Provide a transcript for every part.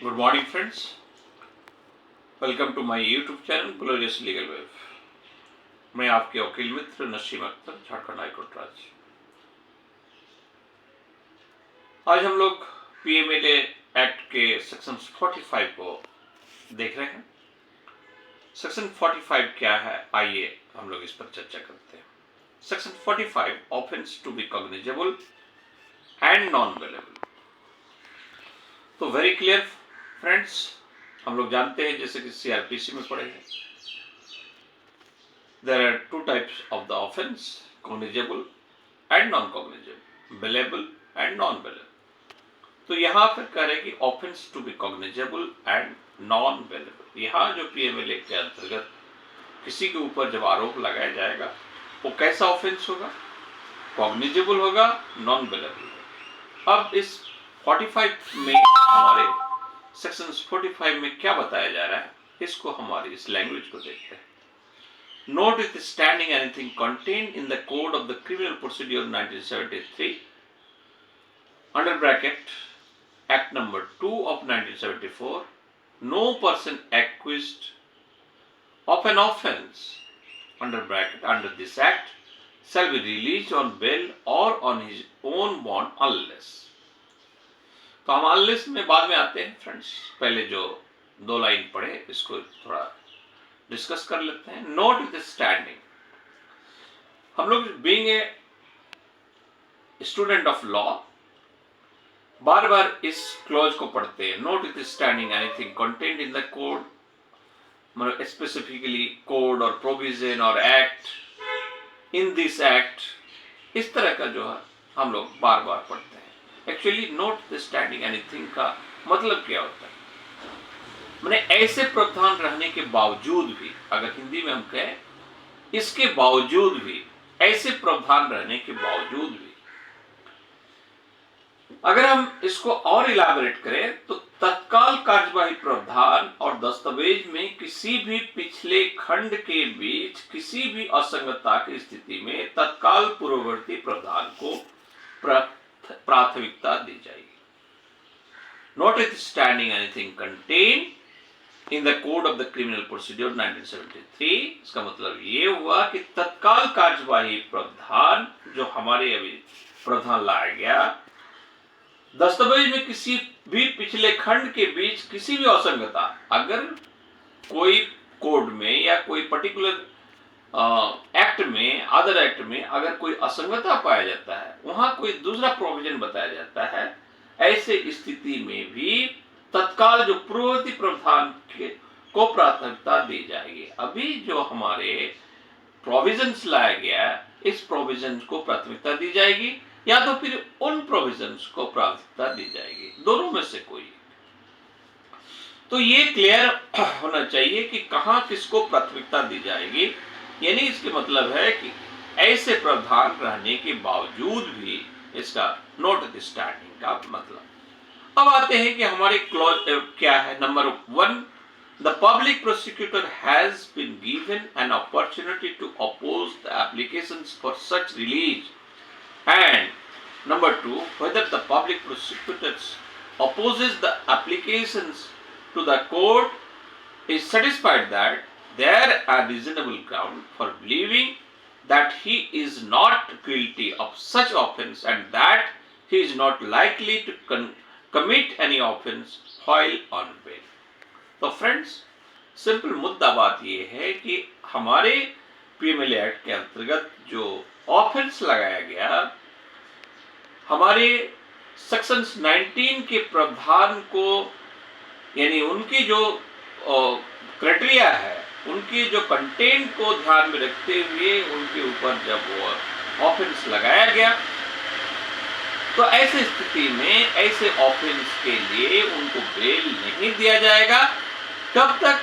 Good morning friends, welcome to my YouTube channel glorious legal wave. मैं आपके वकील मित्र नसीम अख्तर, झारखंड हाईकोर्ट राज्य। आज हम लोग पीएमएलए एक्ट के सेक्शन 45 को देख रहे हैं। सेक्शन 45 क्या है, आइए हम लोग इस पर चर्चा करते हैं। Section 45 offence to be cognizable and non bailable. तो वेरी क्लियर फ्रेंड्स, हम लोग जानते हैं जैसे कि सीआरपीसी में पढ़े हैं, there are two types of the offense, cognizable and non cognizable, billable and non billable। तो यहाँ पर कह रहे हैं कि offense to be cognizable and non billable। यहाँ जो पीएमएलए के अंतर्गत किसी के ऊपर जब आरोप लगाया जाएगा वो कैसा ऑफेंस होगा, कॉग्निजेबल होगा, नॉन बिलेबल होगा। अब इस 45 में हमारे सेक्शन 45 में क्या बताया जा रहा है, इसको हमारी इस लैंग्वेज को देखते हैं। Notwithstanding anything contained in the Code of the Criminal Procedure 1973 under bracket Act number 2 of 1974, no person accused of an offence under bracket under this act shall be released on bail or on his own bond unless। तो हम unless में बाद में आते हैं friends, पहले जो दो लाइन पढ़े इसको थोड़ा डिस्कस कर लेते हैं। नोट विथ स्टैंडिंग, हम लोग being a student of law बार बार इस क्लॉज को पढ़ते हैं। Notwithstanding anything contained in the code, मतलब स्पेसिफिकली कोड और प्रोविजन और एक्ट, इन दिस एक्ट, इस तरह का जो है हम लोग बार बार पढ़ते हैं। Actually note with standing anything का मतलब क्या होता है, मैंने ऐसे प्रावधान रहने के बावजूद भी, अगर हिंदी में हम कहें इसके बावजूद भी, ऐसे प्रावधान रहने के बावजूद भी, अगर हम इसको और इलाबोरेट करें तो तत्काल कार्यवाही प्रावधान और दस्तावेज में किसी भी पिछले खंड के बीच किसी भी असंगतता की स्थिति में तत्काल पूर्ववर्ती प्रावधान को प्राथमिकता दी जाएगी। Notwithstanding anything contain in the code of the criminal procedure 1973, इसका मतलब ये हुआ कि तत्काल कार्यवाही प्रावधान जो हमारे अभी प्रावधान लाया गया, दस्तावेज में किसी भी पिछले खंड के बीच किसी भी असंगतता, अगर कोई कोड में या कोई पर्टिकुलर एक्ट में, अदर एक्ट में अगर कोई असंगतता पाया जाता है, वहां कोई दूसरा प्रोविजन बताया जाता है, ऐसे स्थिति में भी तत्काल जो पूर्ववर्ती प्रावधान को प्राथमिकता दी जाएगी। अभी जो हमारे प्रोविजंस लाया गया, इस प्रोविजंस को प्राथमिकता दी जाएगी या तो फिर उन प्रोविजंस को प्राथमिकता दी जाएगी, दोनों में से कोई। तो ये क्लियर होना चाहिए कि कहां किसको प्राथमिकता दी जाएगी, यानी इसके मतलब है कि ऐसे प्रावधान रहने के बावजूद भी इसका नॉटविथस्टैंडिंग का मतलब। अब आते हैं कि हमारे क्लॉज क्या है। Number 1, the public prosecutor has been given an opportunity to oppose the applications for such release, and number 2, whether the public prosecutors opposes the applications to the court is satisfied that there are reasonable ground for believing that he is not guilty of such offense and that he is not likely to commit any offense while on bail। तो friends, simple मुद्दा बात यह है कि हमारे PMLA act के अंतर्गत जो ऑफेंस लगाया गया, हमारे सेक्शंस 19 के प्रावधान को, यानी उनकी जो क्राइटेरिया है, उनकी जो कंटेंट को ध्यान में रखते हुए उनके ऊपर जब वो ऑफेंस लगाया गया, तो ऐसी स्थिति में ऐसे ऑफेंस के लिए उनको बेल नहीं दिया जाएगा। कब तक?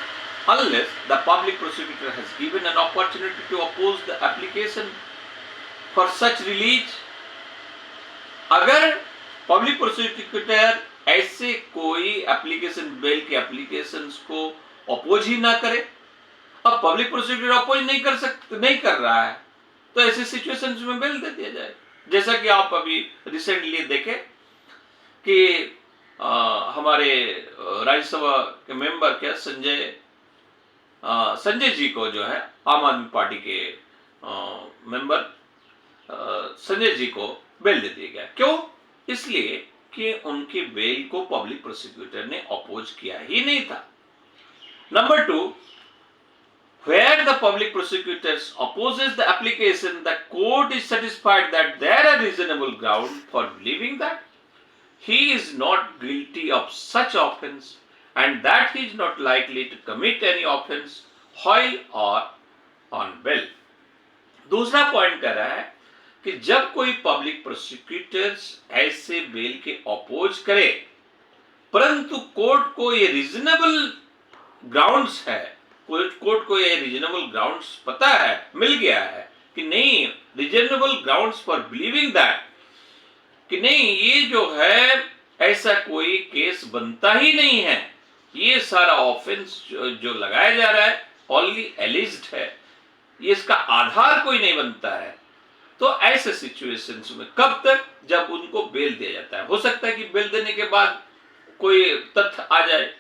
Unless the public prosecutor has given an opportunity to oppose the application for such release। अगर पब्लिक प्रोसिक्यूटर ऐसे कोई एप्लीकेशन, बेल के एप्लीकेशंस को अपोज ही ना करे, अब पब्लिक प्रोसिक्यूटर अपोज नहीं कर रहा है, तो ऐसे सिचुएशंस में बेल दे दिया जाए। जैसा कि आप अभी रिसेंटली देखें कि हमारे राज्यसभा के मेंबर क्या संजय जी को जो है आम आदमी पार्टी के मेंबर संजय जी को बेल दे दिया गया। क्यों? इसलिए कि उनके बेल को पब्लिक प्रोसिक्यूटर ने अपोज किया ही नहीं था। Number 2, where the public prosecutors opposes the application, the court is satisfied that there are reasonable ground for believing that he is not guilty of such offense and that he is not likely to commit any offense while or on bail। दूसरा point कह रहा है कि जब कोई public prosecutors ऐसे bell के oppose करे परंतु कोर्ट को ये रीजनेबल ग्राउंड्स है, कोर्ट को ये रीजनेबल ग्राउंड्स पता है, मिल गया है कि नहीं, reasonable grounds for believing that, कि नहीं ये जो है ऐसा कोई केस बनता ही नहीं है, ये सारा ऑफेंस जो लगाया जा रहा है ऑनली एलिज्ड है, ये इसका आधार कोई नहीं बनता है। तो ऐसे सिचुएशंस में कब तक? जब उनको बेल दिया जाता है। हो सकता है कि बेल देने के बाद कोई तथ्य आ जाए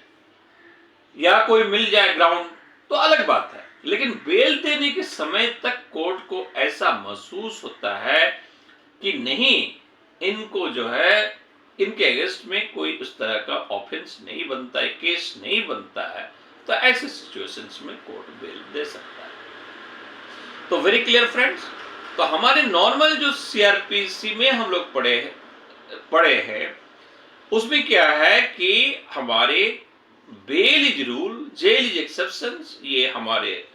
या कोई मिल जाए ग्राउंड, तो अलग बात है, लेकिन बेल देने के समय तक कोर्ट को ऐसा महसूस होता है कि नहीं, इनको जो है इनके अगेंस्ट में कोई उस तरह का ऑफेंस नहीं बनता है, केस नहीं बनता है, तो ऐसे सिचुएशंस में कोर्ट बेल दे सकता है। तो वेरी क्लियर फ्रेंड्स। तो हमारे नॉर्मल जो सीआरपीसी में हम लोग पढ़े हैं उसमें क्या है कि हमारे bail is rule, jail is exceptions, ये हमारे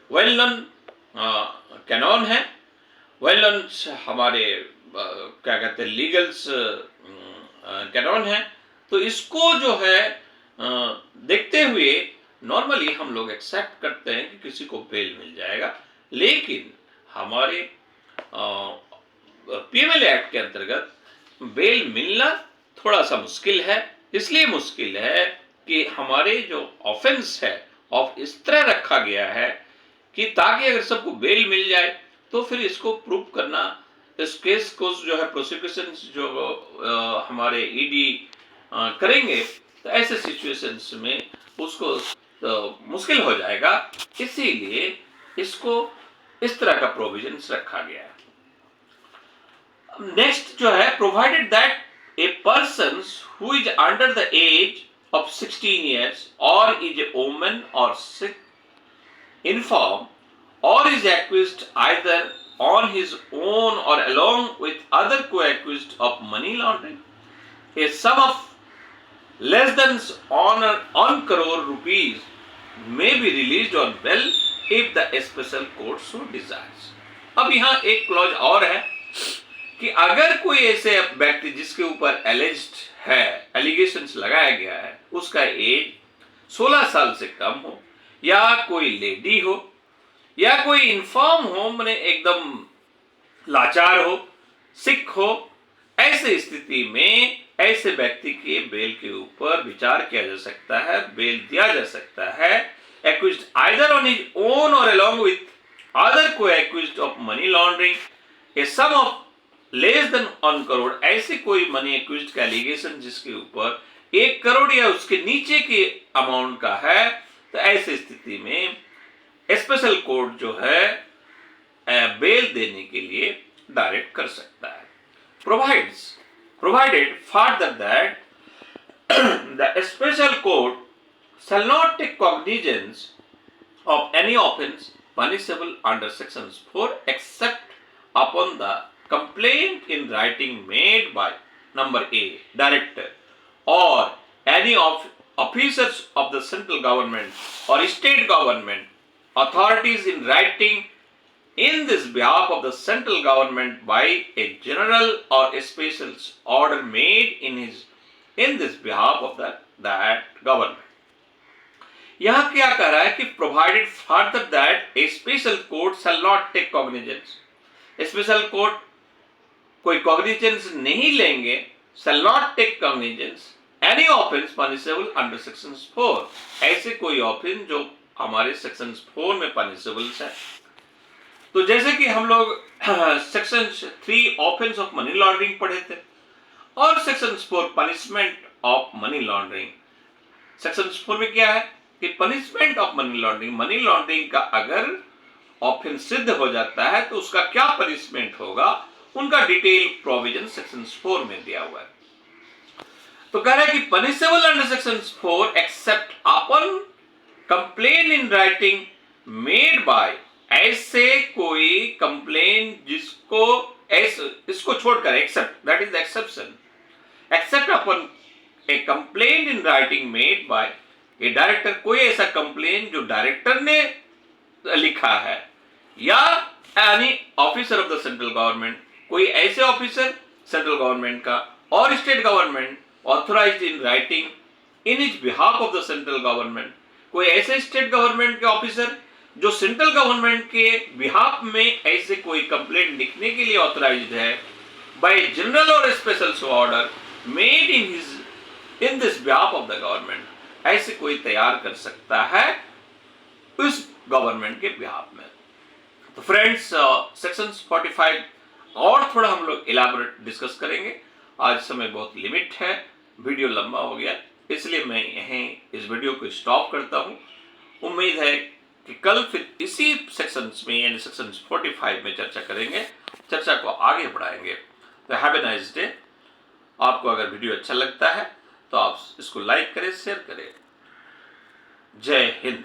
वेल नोन कैनन है, वेल नोन हमारे क्या कहते हैं लीगल्स कैनन है। तो इसको जो है देखते हुए नॉर्मली हम लोग एक्सेप्ट करते हैं कि किसी को बेल मिल जाएगा, लेकिन हमारे पीएमएल एक्ट के अंतर्गत बेल मिलना थोड़ा सा मुश्किल है। इसलिए मुश्किल है कि हमारे जो ऑफेंस है ऑफ इस तरह रखा गया है कि ताकि अगर सबको बेल मिल जाए तो फिर इसको प्रूव करना, इस केस को जो है प्रोसिक्यूशन जो हमारे ईडी करेंगे, तो ऐसे सिचुएशंस में उसको मुश्किल हो जाएगा। इसीलिए इसको इस तरह का प्रोविजंस रखा गया है। नेक्स्ट जो है, provided that a person who is under the age of 16 years or is a woman or sick, infirm or is accused either on his own or along with other co-accused of money laundering, a sum of less than 1 crore rupees may be released on bail if the special court so desires। अब यहाँ एक clause और है कि अगर कोई ऐसे व्यक्ति जिसके ऊपर एलिज्ड है, एलिगेशंस लगाया गया है, उसका एज 16 साल से कम हो, या कोई लेडी हो, या कोई इन्फॉर्म हो, माने एकदम लाचार हो, सिक हो, ऐसे स्थिति में ऐसे व्यक्ति के बेल के ऊपर विचार किया जा सकता है, बेल दिया जा सकता है, accused either on his own or along with other co-accused of money laundering, a sum of less than 1 crore, ऐसे कोई मनी एक्यूज्ड का एलिगेशन जिसके ऊपर 1 करोड़ या उसके नीचे के अमाउंट का है, तो ऐसे स्थिति में स्पेशल कोर्ट जो है बेल देने के लिए डायरेक्ट कर सकता है। Provided further that the special court shall not take cognizance of any offense punishable under sections 4 except upon the complaint in writing made by number A, director or any of officers of the central government or state government authorities in writing in this behalf of the central government by a general or a special order made in this behalf of that government। यहाँ क्या कह रहा है कि provided further that a special court shall not take cognizance, special court कोई cognizance नहीं लेंगे, shall not take cognizance any offence punishable under section 4, ऐसे कोई ऑफेंस जो हमारे सेक्शन 4 में पनिशेबल है। तो जैसे कि हम लोग section 3 offence of money laundering पढ़े थे और section 4 punishment of money laundering, section 4 में क्या है कि पनिशमेंट ऑफ मनी लॉन्ड्रिंग का अगर ऑफेंस सिद्ध हो जाता है तो उसका क्या पनिशमेंट होगा, उनका डिटेल प्रोविजन सेक्शन 4 में दिया हुआ है। तो कह रहा है कि punishable under section 4 except upon complaint in writing made by, ऐसे कोई कंप्लेन जिसको इसको छोड़कर, except that is exception, except upon a complaint in writing made by a director, कोई ऐसा कंप्लेन जो डायरेक्टर ने लिखा है, या any officer of the central government, कोई ऐसे ऑफिसर सेंट्रल गवर्नमेंट का और state government authorised in writing in his behalf of the central government, कोई ऐसे स्टेट गवर्नमेंट के ऑफिसर जो सेंट्रल गवर्नमेंट के बिहाफ में ऐसे कोई कंप्लेंट लिखने के लिए ऑथराइज्ड है, बाय जनरल और special order made in this behalf of the government, ऐसे कोई तैयार कर सकता है उस गवर्नमेंट के बिहाफ में। तो फ्रेंड्स, सेक्शन 45 और थोड़ा हम लोग इलाबोरेट डिस्कस करेंगे। आज समय बहुत लिमिट है, वीडियो लंबा हो गया, इसलिए मैं यहीं इस वीडियो को स्टॉप करता हूं। उम्मीद है कि कल फिर इसी सेक्शंस में यानी सेक्शन 45 में चर्चा करेंगे, चर्चा को आगे बढ़ाएंगे। तो हैव ए नाइस डे। आपको अगर वीडियो अच्छा लगता है तो आप इसको लाइक करें, शेयर करें। जय हिंद।